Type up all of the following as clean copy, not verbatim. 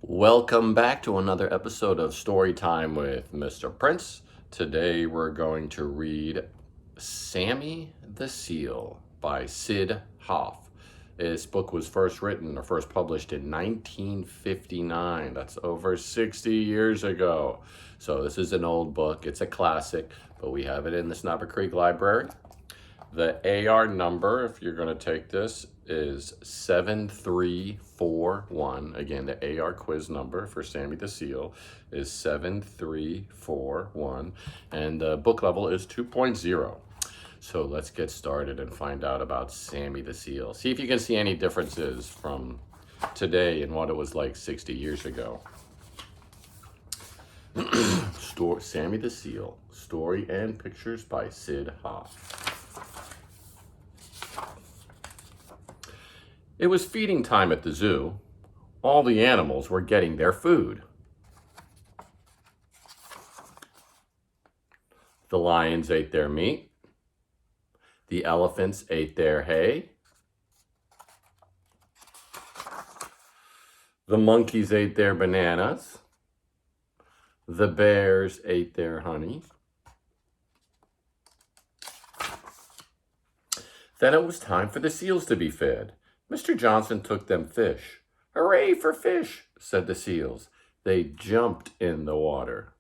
Welcome back to another episode of Story Time with Mr. Prince. Today we're going to read Sammy the Seal by Sid Hoff. This book was first written or first published in 1959. That's over 60 years ago. So this is an old book. It's a classic, but we have it in the Snapper Creek Library. The AR number, if you're going to take this, is 7341. Again, the AR quiz number for Sammy the Seal is 7341. And the book level is 2.0. So let's get started and find out about Sammy the Seal. See if you can see any differences from today and what it was like 60 years ago. Sammy the Seal, story and pictures by Sid Hoff. It was feeding time at the zoo. All the animals were getting their food. The lions ate their meat. The elephants ate their hay. The monkeys ate their bananas. The bears ate their honey. Then it was time for the seals to be fed. Mr. Johnson took them fish. "Hooray for fish," said the seals. They jumped in the water.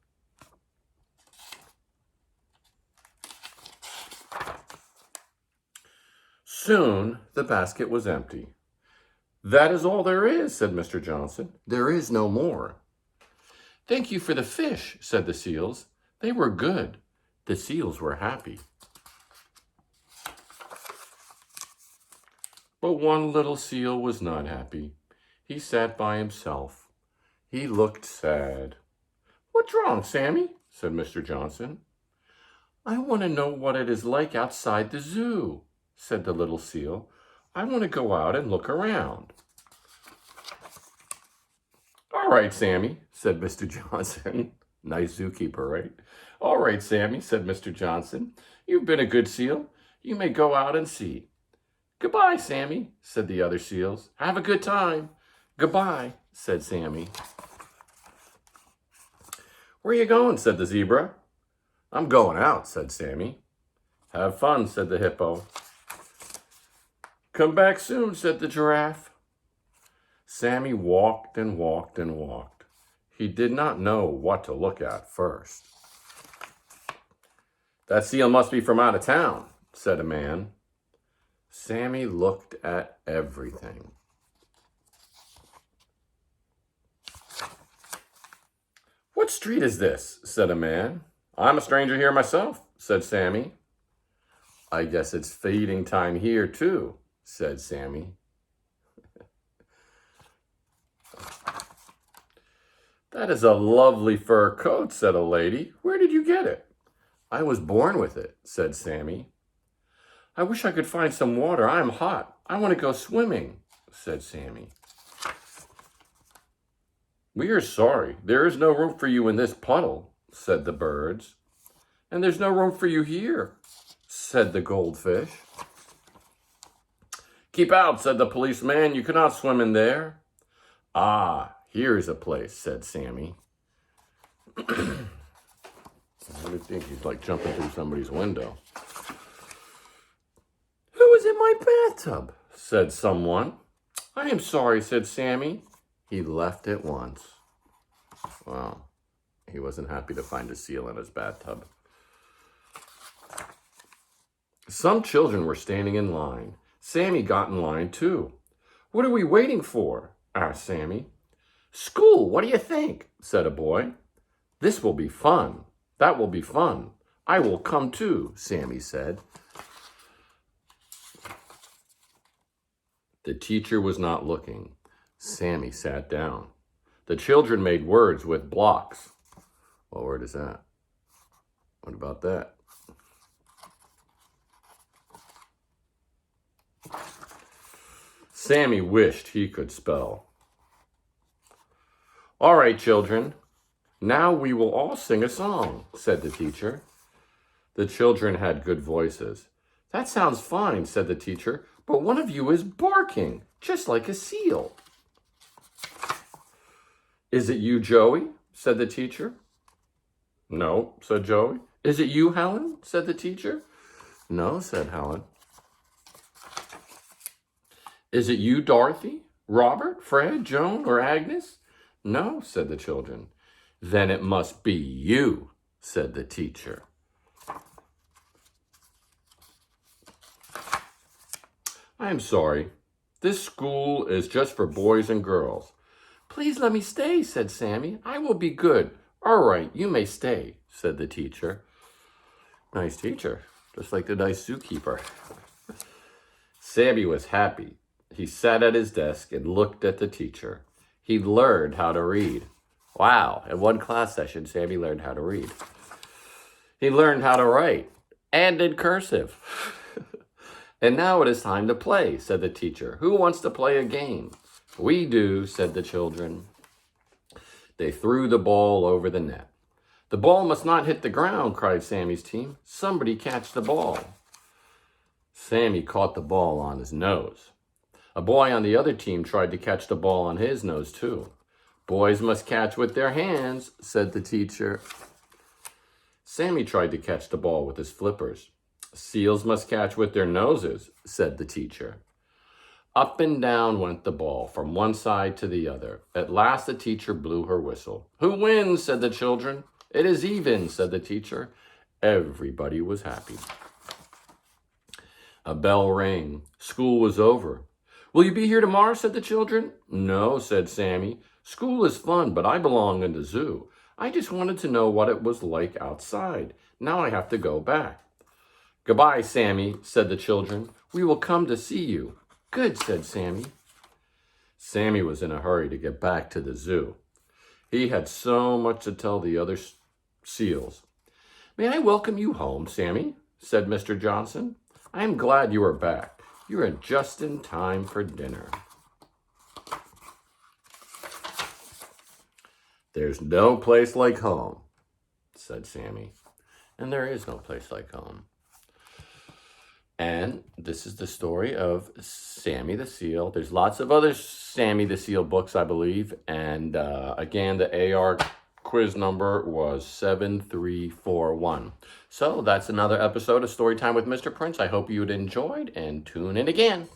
Soon the basket was empty. "That is all there is," said Mr. Johnson. "There is no more." "Thank you for the fish," said the seals. They were good. The seals were happy. But one little seal was not happy. He sat by himself. He looked sad. "What's wrong, Sammy?" said Mr. Johnson. "I want to know what it is like outside the zoo," said the little seal. "I want to go out and look around." "All right, Sammy," said Mr. Johnson. Nice zookeeper, right? "All right, Sammy," said Mr. Johnson. "You've been a good seal. You may go out and see." "Goodbye, Sammy," said the other seals. "Have a good time." "Goodbye," said Sammy. "Where you going?" said the zebra. "I'm going out," said Sammy. "Have fun," said the hippo. "Come back soon," said the giraffe. Sammy walked and walked and walked. He did not know what to look at first. "That seal must be from out of town," said a man. Sammy looked at everything. "What street is this?" said a man. "I'm a stranger here myself," said Sammy. "I guess it's feeding time here too," said Sammy. "That is a lovely fur coat," said a lady. "Where did you get it?" "I was born with it," said Sammy. "I wish I could find some water. I'm hot. I want to go swimming," said Sammy. "We are sorry. There is no room for you in this puddle," said the birds. "And there's no room for you here," said the goldfish. "Keep out," said the policeman. "You cannot swim in there." "Ah, here is a place," said Sammy. I would think he's like jumping through somebody's window. "Who is in my bathtub?" said someone. "I am sorry," said Sammy. He left at once. Wow, he wasn't happy to find a seal in his bathtub. Some children were standing in line. Sammy got in line too. "What are we waiting for?" asked Sammy. "School, what do you think?" said a boy. "This will be fun. That will be fun. I will come too," Sammy said. The teacher was not looking. Sammy sat down. The children made words with blocks. What word is that? What about that? Sammy wished he could spell. "All right, children, now we will all sing a song," said the teacher. The children had good voices. "That sounds fine," said the teacher, "but one of you is barking, just like a seal." Is it you, Joey? Said the teacher. No, said Joey. Is it you, Helen? Said the teacher. No, said Helen. Is it you, Dorothy, Robert, Fred, Joan, or Agnes? No, said the children. Then it must be you, said the teacher. I am sorry. This school is just for boys and girls. Please let me stay, said Sammy. I will be good. All right, you may stay, said the teacher. Nice teacher, just like the nice zookeeper. Sammy was happy. He sat at his desk and looked at the teacher. He learned how to read. Wow, in one class session, Sammy learned how to read. He learned how to write, and in cursive. And now it is time to play, said the teacher. Who wants to play a game? We do, said the children. They threw the ball over the net. The ball must not hit the ground, cried Sammy's team. Somebody catch the ball. Sammy caught the ball on his nose. A boy on the other team tried to catch the ball on his nose, too. Boys must catch with their hands, said the teacher. Sammy tried to catch the ball with his flippers. Seals must catch with their noses, said the teacher. Up and down went the ball, from one side to the other. At last the teacher blew her whistle. Who wins? Said the children. It is even, said the teacher. Everybody was happy. A bell rang. School was over. Will you be here tomorrow? Said the children. No, said Sammy. School is fun, but I belong in the zoo. I just wanted to know what it was like outside. Now I have to go back. Goodbye, Sammy, said the children. We will come to see you. Good, said Sammy. Sammy was in a hurry to get back to the zoo. He had so much to tell the other seals. May I welcome you home, Sammy, said Mr. Johnson. I am glad you are back. You are just in time for dinner. There's no place like home, said Sammy. And there is no place like home. And this is the story of Sammy the Seal. There's lots of other Sammy the Seal books, I believe. And again, the AR quiz number was 7341. So that's another episode of Storytime with Mr. Prince. I hope you enjoyed, and tune in again.